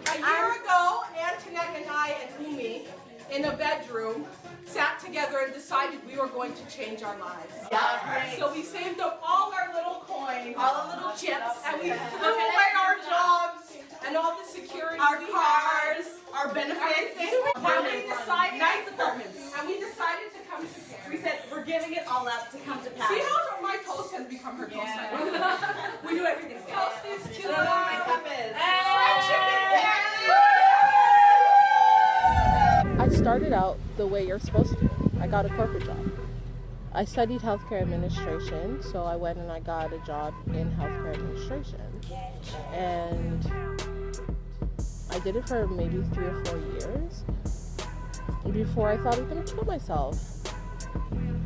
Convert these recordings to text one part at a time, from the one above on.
A year ago, Antoinette and I and Umi, in a bedroom, sat together and decided we were going to change our lives. Yeah. So we saved up all our little coins, All the little chips, and we threw away our jobs and all the security, our we cars, had, our benefits, and we decided, nice apartments. and we decided to come to Paris. We said we're giving it all up to come to Paris. See how my toast has become her toast? We do everything. Toast is killer. That's what my cup is. I started out the way you're supposed to. I got a corporate job. I studied healthcare administration, so I went and I got a job in healthcare administration. And I did it for maybe 3 or 4 years before I thought I was going to kill myself.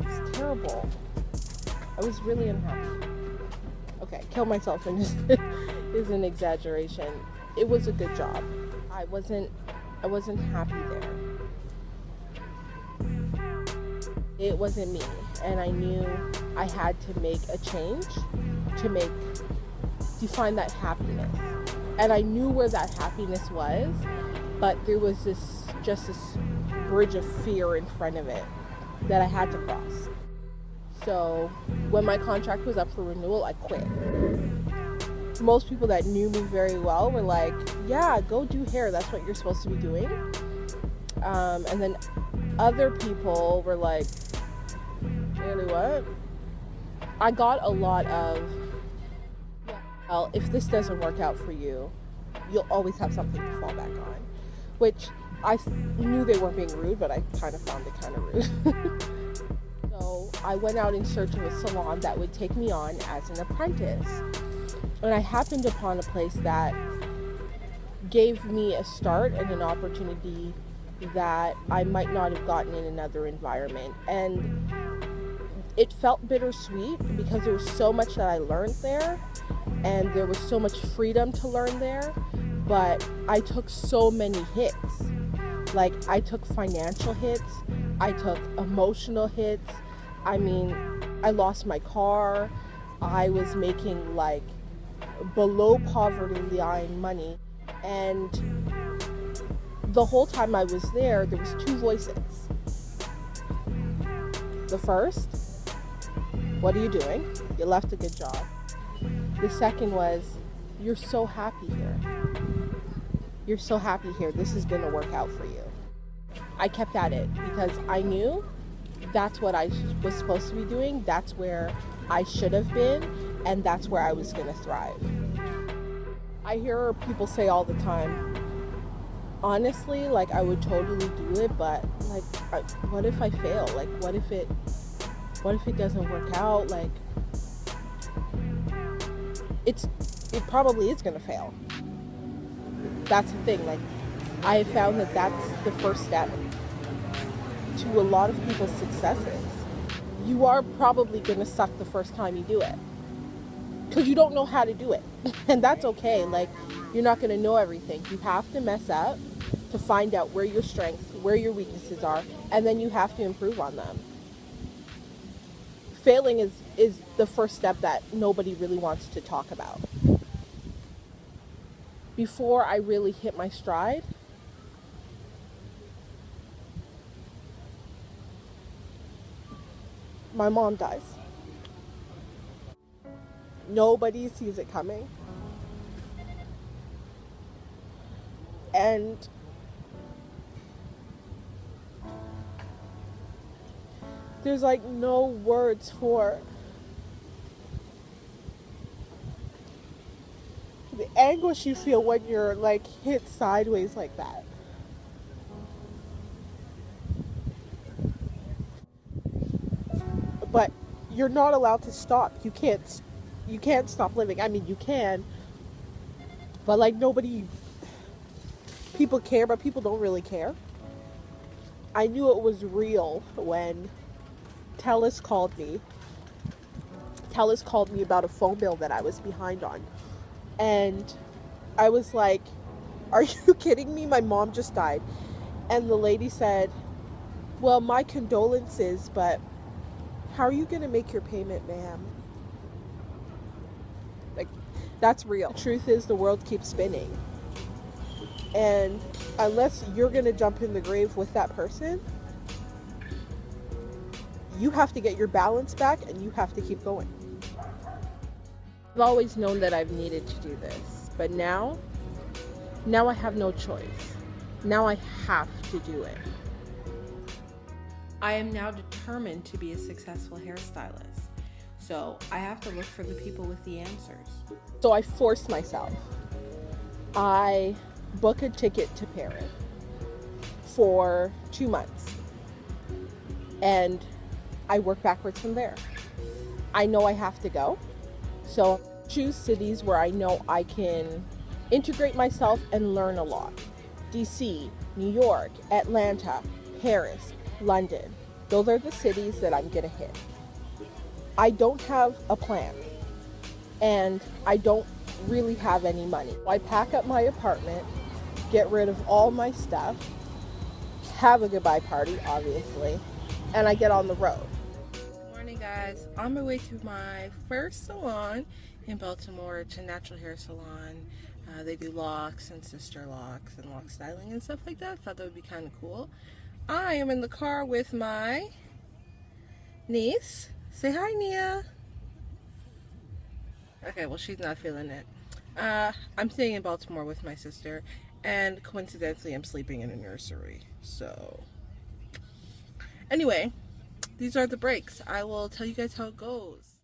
It's terrible. I was really unhappy. Okay, kill myself is an exaggeration. It was a good job. I wasn't happy there. It wasn't me, and I knew I had to make a change to find that happiness. And I knew where that happiness was, but there was this bridge of fear in front of it that I had to cross. So when my contract was up for renewal, I quit. Most people that knew me very well were like, yeah, go do hair, that's what you're supposed to be doing. And then other people were like, really what? I got a lot of, well, if this doesn't work out for you, you'll always have something to fall back on. Which I knew they weren't being rude, but I kind of found it kind of rude. So I went out in search of a salon that would take me on as an apprentice. And I happened upon a place that gave me a start and an opportunity that I might not have gotten in another environment. And it felt bittersweet because there was so much that I learned there and there was so much freedom to learn there, but I took so many hits. Like, I took financial hits, I took emotional hits. I mean, I lost my car, I was making like below poverty line money, and the whole time I was there was 2 voices. The first, what are you doing? You left a good job. The second was, you're so happy here. You're so happy here. This is going to work out for you. I kept at it because I knew that's what I was supposed to be doing. That's where I should have been, and that's where I was going to thrive. I hear people say all the time, honestly, like, I would totally do it, but like, what if I fail? Like, what if it doesn't work out? Like, it probably is going to fail. That's the thing. Like, I have found that that's the first step to a lot of people's successes. You are probably going to suck the first time you do it because you don't know how to do it. And that's okay. Like, you're not going to know everything. You have to mess up to find out where your strengths, where your weaknesses are, and then you have to improve on them. Failing is the first step that nobody really wants to talk about. Before I really hit my stride, my mom dies. Nobody sees it coming. And there's like no words for the anguish you feel when you're like hit sideways like that. But you're not allowed to stop. You can't stop living. I mean, you can, but like people care, but people don't really care. I knew it was real when Telus called me. Telus called me about a phone bill that I was behind on. And I was like, are you kidding me? My mom just died. And the lady said, well, my condolences, but how are you going to make your payment, ma'am? Like, that's real. The truth is, the world keeps spinning. And unless you're going to jump in the grave with that person, you have to get your balance back and you have to keep going. I've always known that I've needed to do this, but now I have no choice. Now I have to do it. I am now determined to be a successful hairstylist. So I have to look for the people with the answers. So I force myself. I book a ticket to Paris for 2 months. And I work backwards from there. I know I have to go. So choose cities where I know I can integrate myself and learn a lot. DC, New York, Atlanta, Paris, London. Those are the cities that I'm gonna hit. I don't have a plan and I don't really have any money. I pack up my apartment, get rid of all my stuff, have a goodbye party, obviously, and I get on the road. Good morning, guys. On my way to my first salon in Baltimore. It's a natural hair salon. They do locks and sister locks and lock styling and stuff like that. I thought that would be kind of cool. I am in the car with my niece. Say hi, Nia. Okay, well, she's not feeling it. I'm staying in Baltimore with my sister, and coincidentally, I'm sleeping in a nursery. So, anyway, these are the breaks. I will tell you guys how it goes.